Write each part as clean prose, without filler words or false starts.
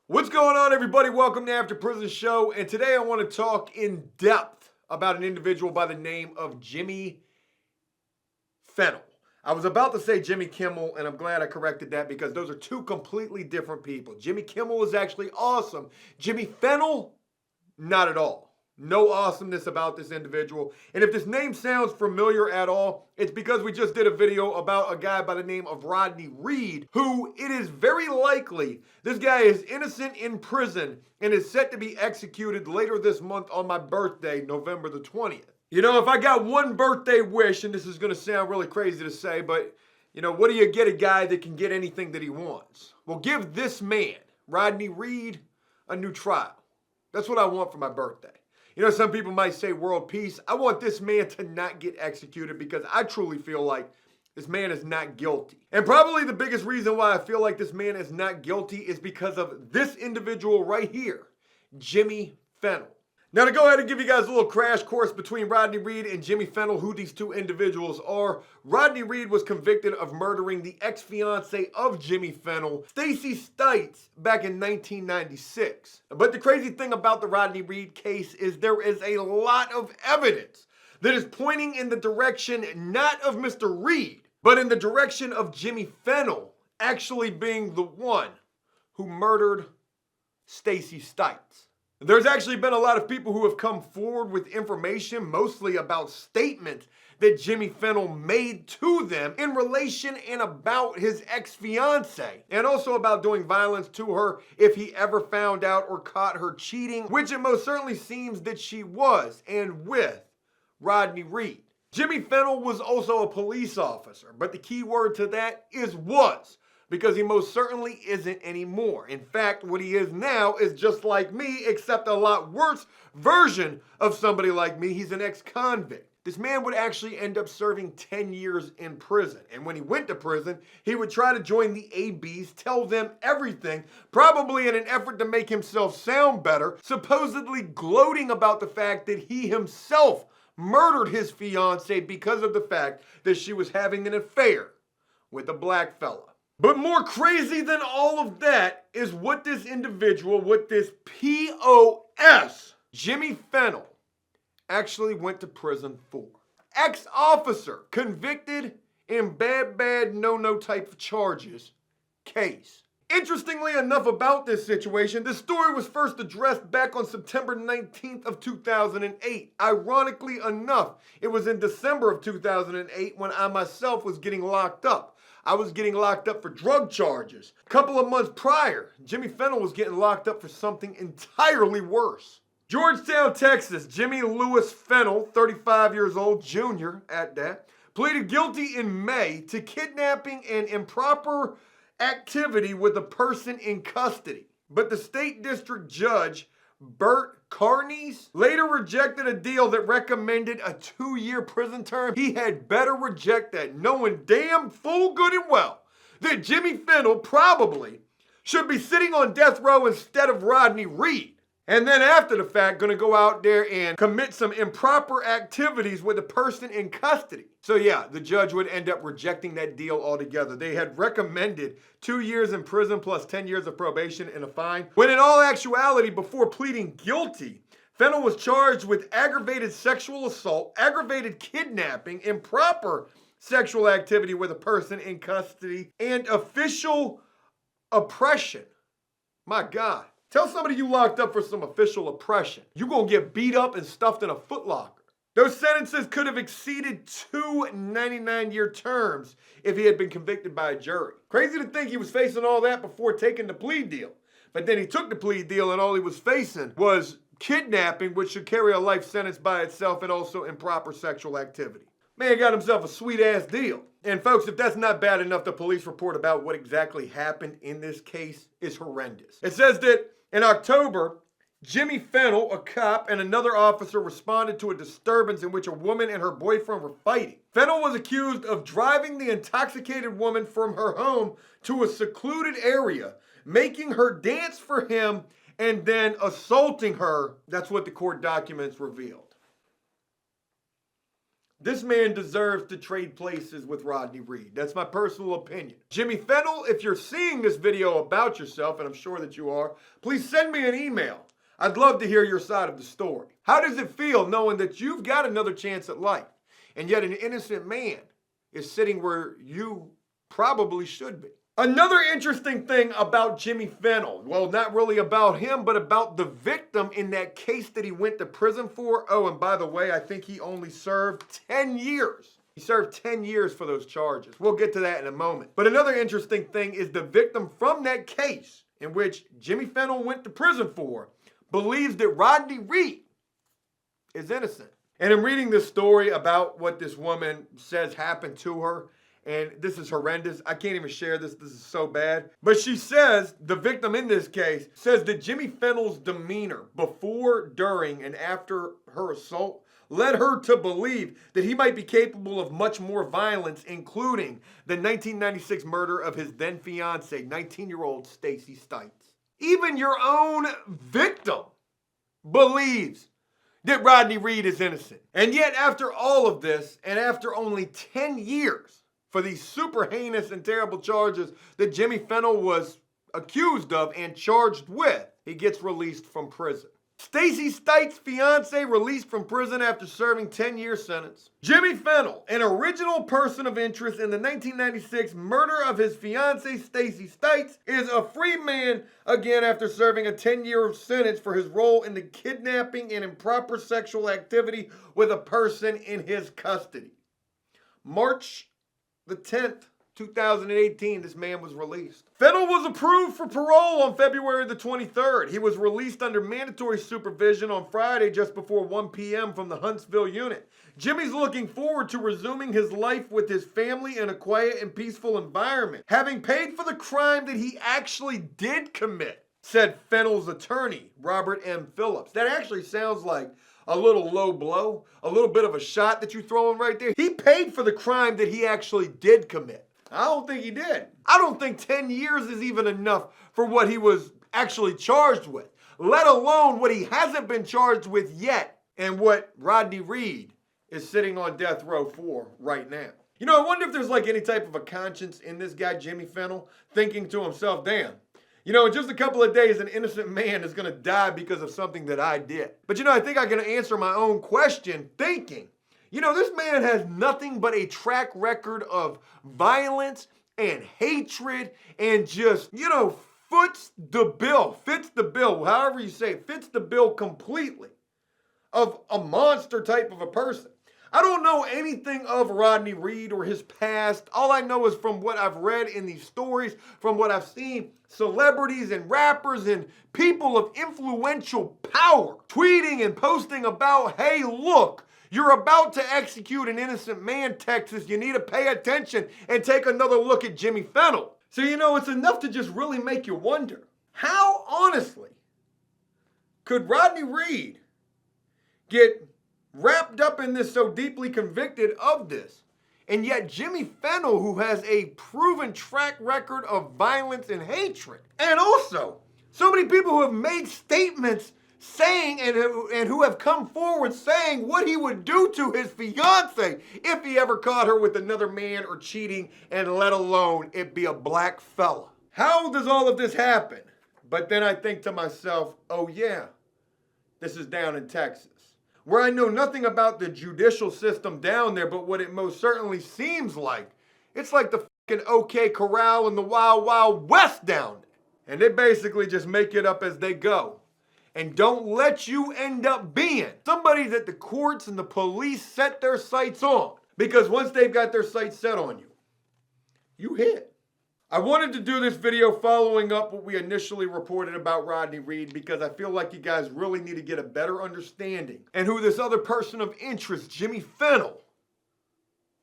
What's going on, everybody? Welcome to After Prison Show, and today I want to talk in depth about an individual by the name of Jimmy Fennell. I was about to say Jimmy Kimmel, and I'm glad I corrected that because those are two completely different people. Jimmy Kimmel is actually awesome. Jimmy Fennell, not at all. No awesomeness about this individual. And if this name sounds familiar at all, it's because we just did a video about a guy by the name of Rodney Reed, who it is very likely this guy is innocent in prison and is set to be executed later this month on my birthday, November the 20th. You know, if I got one birthday wish, and this is going to sound really crazy to say, but, you know, what do you get a guy that can get anything that he wants? Well, give this man, Rodney Reed, a new trial. That's what I want for my birthday. You know, some people might say world peace. I want this man to not get executed because I truly feel like this man is not guilty. And probably the biggest reason why I feel like this man is not guilty is because of this individual right here, Jimmy Fennell. Now, to go ahead and give you guys a little crash course between Rodney Reed and Jimmy Fennell, who these two individuals are. Rodney Reed was convicted of murdering the ex-fiancée of Jimmy Fennell, Stacy Stites, back in 1996. But the crazy thing about the Rodney Reed case is there is a lot of evidence that is pointing in the direction not of Mr. Reed, but in the direction of Jimmy Fennell actually being the one who murdered Stacy Stites. There's actually been a lot of people who have come forward with information, mostly about statements that Jimmy Fennell made to them in relation and about his ex-fiancée, and also about doing violence to her if he ever found out or caught her cheating, which it most certainly seems that she was, and with Rodney Reed. Jimmy Fennell was also a police officer, but the key word to that is was, because he most certainly isn't anymore. In fact, what he is now is just like me, except a lot worse version of somebody like me. He's an ex-convict. This man would actually end up serving 10 years in prison. And when he went to prison, he would try to join the ABs, tell them everything, probably in an effort to make himself sound better, supposedly gloating about the fact that he himself murdered his fiancée because of the fact that she was having an affair with a black fella. But more crazy than all of that is what this individual, what this POS, Jimmy Fennell, actually went to prison for. Ex-officer, convicted in bad, no type of charges, case. Interestingly enough about this situation, this story was first addressed back on September 19th of 2008. Ironically enough, it was in December of 2008 when I myself was getting locked up. I was getting locked up for drug charges. A couple of months prior, Jimmy Fennell was getting locked up for something entirely worse. Georgetown, Texas, Jimmy Lewis Fennell, 35 years old, junior at that, pleaded guilty in May to kidnapping and improper activity with a person in custody. But the state district judge, Bert Carnes, later rejected a deal that recommended a 2-year prison term. He had better reject that, knowing damn full good and well that Jimmy Fennell probably should be sitting on death row instead of Rodney Reed. And then after the fact, gonna go out there and commit some improper activities with a person in custody. So yeah, the judge would end up rejecting that deal altogether. They had recommended 2 years in prison plus 10 years of probation and a fine. When in all actuality, before pleading guilty, Fennell was charged with aggravated sexual assault, aggravated kidnapping, improper sexual activity with a person in custody, and official oppression. My God. Tell somebody you locked up for some official oppression. You're gonna get beat up and stuffed in a footlocker. Those sentences could have exceeded 2 99-year terms if he had been convicted by a jury. Crazy to think he was facing all that before taking the plea deal. But then he took the plea deal and all he was facing was kidnapping, which should carry a life sentence by itself, and also improper sexual activity. Man got himself a sweet-ass deal. And folks, if that's not bad enough, the police report about what exactly happened in this case is horrendous. It says that in October, Jimmy Fennell, a cop, and another officer responded to a disturbance in which a woman and her boyfriend were fighting. Fennell was accused of driving the intoxicated woman from her home to a secluded area, making her dance for him, and then assaulting her. That's what the court documents revealed. This man deserves to trade places with Rodney Reed. That's my personal opinion. Jimmy Fennell, if you're seeing this video about yourself, and I'm sure that you are, please send me an email. I'd love to hear your side of the story. How does it feel knowing that you've got another chance at life, and yet an innocent man is sitting where you probably should be? Another interesting thing about Jimmy Fennell, well, not really about him, but about the victim in that case that he went to prison for. Oh, and by the way, I think he only served 10 years. He served 10 years for those charges. We'll get to that in a moment. But another interesting thing is the victim from that case in which Jimmy Fennell went to prison for believes that Rodney Reed is innocent. And I'm reading this story about what this woman says happened to her. And this is horrendous. I can't even share this. This is so bad. But she says, the victim in this case, says that Jimmy Fennell's demeanor before, during, and after her assault led her to believe that he might be capable of much more violence, including the 1996 murder of his then fiancée, 19-year-old Stacey Stites. Even your own victim believes that Rodney Reed is innocent. And yet, after all of this, and after only 10 years, for these super heinous and terrible charges that Jimmy Fennell was accused of and charged with, he gets released from prison. Stacey Stites' fiance released from prison after serving 10-year sentence. Jimmy Fennell, an original person of interest in the 1996 murder of his fiancée Stacey Stites, is a free man again after serving a 10-year sentence for his role in the kidnapping and improper sexual activity with a person in his custody. March the 10th, 2018, this man was released. Fennell was approved for parole on February the 23rd. He was released under mandatory supervision on Friday just before 1 p.m. from the Huntsville unit. Jimmy's looking forward to resuming his life with his family in a quiet and peaceful environment, having paid for the crime that he actually did commit, said Fennell's attorney, Robert M. Phillips. That actually sounds like a little low blow, a little bit of a shot that you're throwing right there. He paid for the crime that he actually did commit. I don't think he did. I don't think 10 years is even enough for what he was actually charged with, let alone what he hasn't been charged with yet and what Rodney Reed is sitting on death row for right now. You know, I wonder if there's like any type of a conscience in this guy, Jimmy Fennell, thinking to himself, damn, you know, in just a couple of days, an innocent man is going to die because of something that I did. But, you know, I think I can answer my own question thinking, you know, this man has nothing but a track record of violence and hatred and just, you know, fits the bill, however you say it, fits the bill completely of a monster type of a person. I don't know anything of Rodney Reed or his past. All I know is from what I've read in these stories, from what I've seen celebrities and rappers and people of influential power tweeting and posting about, hey, look, you're about to execute an innocent man, Texas. You need to pay attention and take another look at Jimmy Fennell. So, you know, it's enough to just really make you wonder, how honestly could Rodney Reed get wrapped up in this, so deeply convicted of this, and yet Jimmy Fennell, who has a proven track record of violence and hatred, and also so many people who have made statements saying and who have come forward saying what he would do to his fiance if he ever caught her with another man or cheating, and let alone it be a black fella. How does all of this happen? But then I think to myself, oh yeah, this is down in Texas, where I know nothing about the judicial system down there, but what it most certainly seems like, it's like the fucking OK Corral in the Wild Wild West down there. And they basically just make it up as they go and don't let you end up being somebody that the courts and the police set their sights on. Because once they've got their sights set on you, you hit. I wanted to do this video following up what we initially reported about Rodney Reed because I feel like you guys really need to get a better understanding and who this other person of interest, Jimmy Fennell,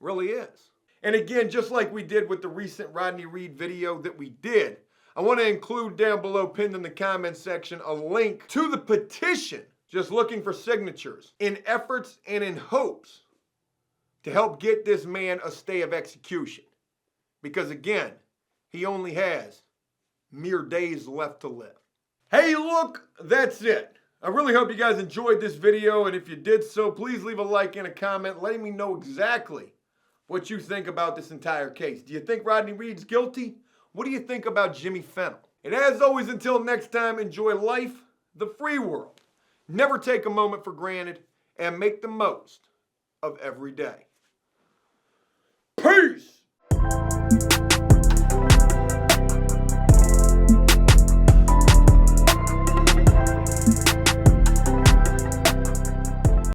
really is. And again, just like we did with the recent Rodney Reed video that we did, I want to include down below, pinned in the comment section, a link to the petition, just looking for signatures, in efforts and in hopes to help get this man a stay of execution. Because again, he only has mere days left to live. Hey, look, that's it. I really hope you guys enjoyed this video, and if you did so, please leave a like and a comment letting me know exactly what you think about this entire case. Do you think Rodney Reed's guilty? What do you think about Jimmy Fennell? And as always, until next time, enjoy life, the free world. Never take a moment for granted, and make the most of every day. Peace!